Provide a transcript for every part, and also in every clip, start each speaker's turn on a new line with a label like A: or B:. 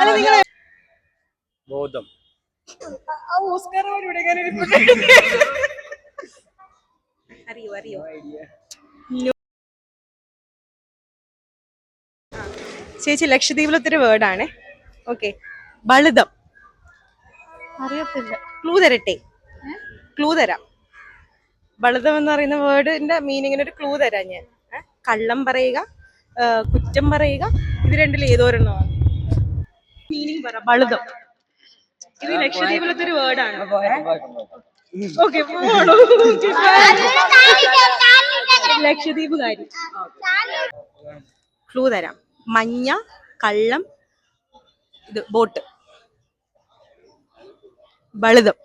A: അല്ല നിങ്ങൾ
B: ബോധം.
A: ഓസ്കാർ അവാർഡ് അറിയോ അറിയോ? ചേച്ചി ലക്ഷദ്വീപിലൊത്തൊരു വേർഡാണ്. ഓക്കെ, ബളിതം. അറിയത്തില്ല. ക്ലൂ തരട്ടെ? ക്ലൂ തരാം. ബളിതം എന്ന് പറയുന്ന വേർഡിന്റെ മീനിങ്ങിന് ഒരു ക്ലൂ തരാം ഞാൻ. കള്ളം പറയുക, കുറ്റം പറയുക, ഇത് രണ്ടിൽ ഏതോരെണ്ണമാണ്. മീനിങ് പറ. ബളിതം ഇത് ലക്ഷദ്വീപിലൊത്തൊരു വേർഡാണ്. ഓക്കെ, ലക്ഷദ്വീപുകാരി. ക്ലൂ തരാം. മഞ്ഞ, കള്ളം, ഇത് ബോട്ട്. ബളിതം.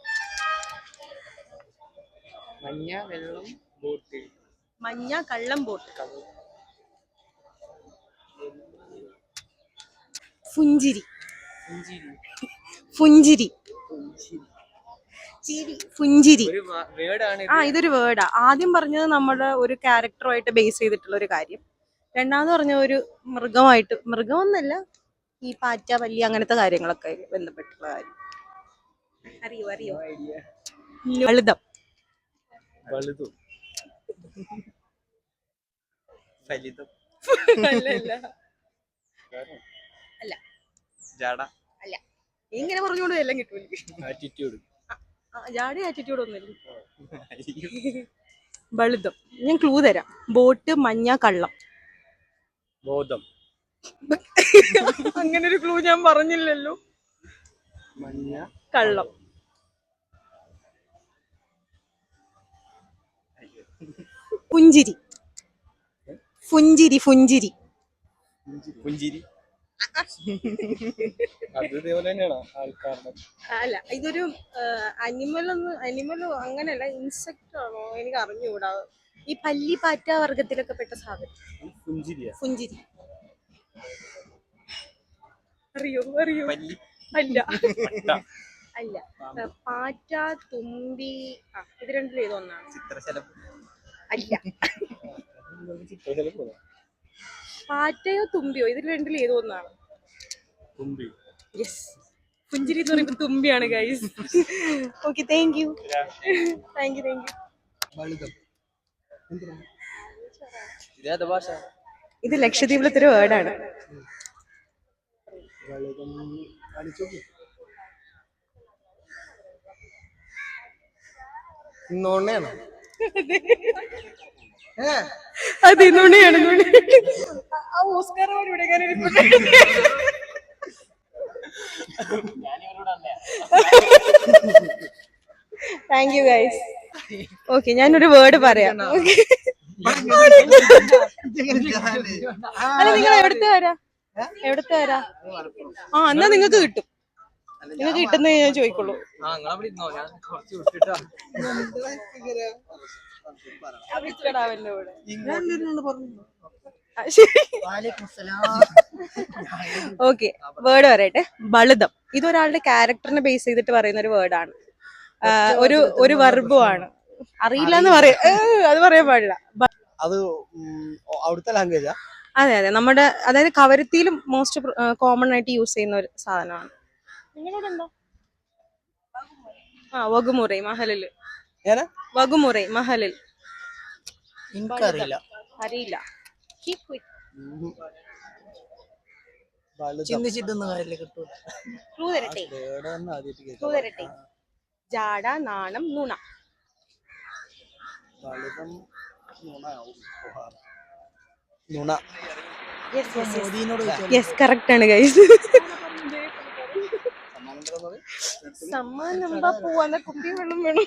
B: മഞ്ഞ, വെള്ളം, ബോട്ട്.
A: മഞ്ഞ, കള്ളം, ബോട്ട്. പുഞ്ചിരി. പുഞ്ചിരി. പുഞ്ചിരി. ഇതൊരു വേർഡാ. ആദ്യം പറഞ്ഞത് നമ്മുടെ ഒരു ക്യാരക്ടറുമായിട്ട് ബേസ് ചെയ്തിട്ടുള്ള ഒരു കാര്യം. രണ്ടാമത് പറഞ്ഞ ഒരു മൃഗമായിട്ട്, മൃഗമൊന്നല്ല, ഈ പാറ്റ, പല്ലി അങ്ങനത്തെ കാര്യങ്ങളൊക്കെ ബന്ധപ്പെട്ടുള്ള കാര്യം. അറിയോ അറിയോ? ബളിതം. അല്ല അല്ല, ഇങ്ങനെ പറഞ്ഞുകൊണ്ട് എല്ലാം കിട്ടൂല. ജാടി ആറ്റിറ്റ്യൂഡ് ഒന്നുമില്ല. ബളിതം. ഞാൻ ക്ലൂ തരാം. ബോട്ട്, മഞ്ഞ, കള്ളം.
B: ബോധം.
A: അങ്ങനെ ഒരു ക്ലൂ ഞാൻ പറഞ്ഞില്ലല്ലോ.
B: മഞ്ഞ,
A: കള്ളം. പുഞ്ചിരി. പുഞ്ചിരി. പുഞ്ചിരി.
B: പുഞ്ചിരി. അതേപോലെ തന്നെയാണോ ആൾക്കാരുടെ?
A: അല്ല, ഇതൊരു അനിമലോ അങ്ങനെയല്ല, ഇൻസെക്ട് ആണോ എനിക്ക് അറിഞ്ഞുകൂടാ. ഈ പല്ലി, പാറ്റ വർഗത്തിലൊക്കെ പെട്ട സാധനം. പുഞ്ചിരി. അറിയോ അറിയോ? അല്ല അല്ല, പാറ്റ, തുമ്പി, ഇത് രണ്ടിൽ ഏതൊന്നാണ്? അല്ല. പാറ്റയോ തുമ്പിയോ ഇതിൽ രണ്ടിൽ ഏതൊന്നാണ്? യെസ്, പുഞ്ചിരി എന്ന് പറയുമ്പോൾ തുമ്പിയാണ് ഗൈസ്. Okay, thank you. ഇത് ലക്ഷദ്വീപിലത്തൊരു വേർഡാണ്. അതെ, നുണിയാണ്. Oscar award thank you guys. Okay, ഞാനൊരു വേർഡ് പറയാം. അല്ല, നിങ്ങൾ എവിടുത്തെ വരാ? എന്നാ നിങ്ങൾക്ക് കിട്ടും. നിങ്ങൾക്ക് കിട്ടുന്ന ഞാൻ ചോദിക്കുള്ളൂ. ഓക്കെ, വേർഡ് പറയട്ടെ. ബളിതം. ഇതൊരാളുടെ ക്യാരക്ടറിനെ ബേസ് ചെയ്തിട്ട് പറയുന്ന ഒരു വേർഡാണ്. ഒരു വെർബുമാണ്. അറിയില്ല എന്ന് പറയാ, അത് പറയാൻ പാടില്ല. അതെ അതെ, നമ്മുടെ അതായത് കവരത്തിയിലും മോസ്റ്റ് കോമൺ ആയിട്ട് യൂസ് ചെയ്യുന്ന ഒരു സാധനമാണ്. നിങ്ങളുടെ ഉണ്ടോ? വകുമുറൈ മഹലിൽ. വകുമുറൈ മഹലിൽ. അറിയില്ല. ക്ലൂ തരട്ടെ? ജാട, നാണം, നുണ. യെസ്, കറക്റ്റ് ആണ് ഗൈസ്. സമ്മാനം എന്താ? പോവാന്ന കുപ്പി വെള്ളം വേണം.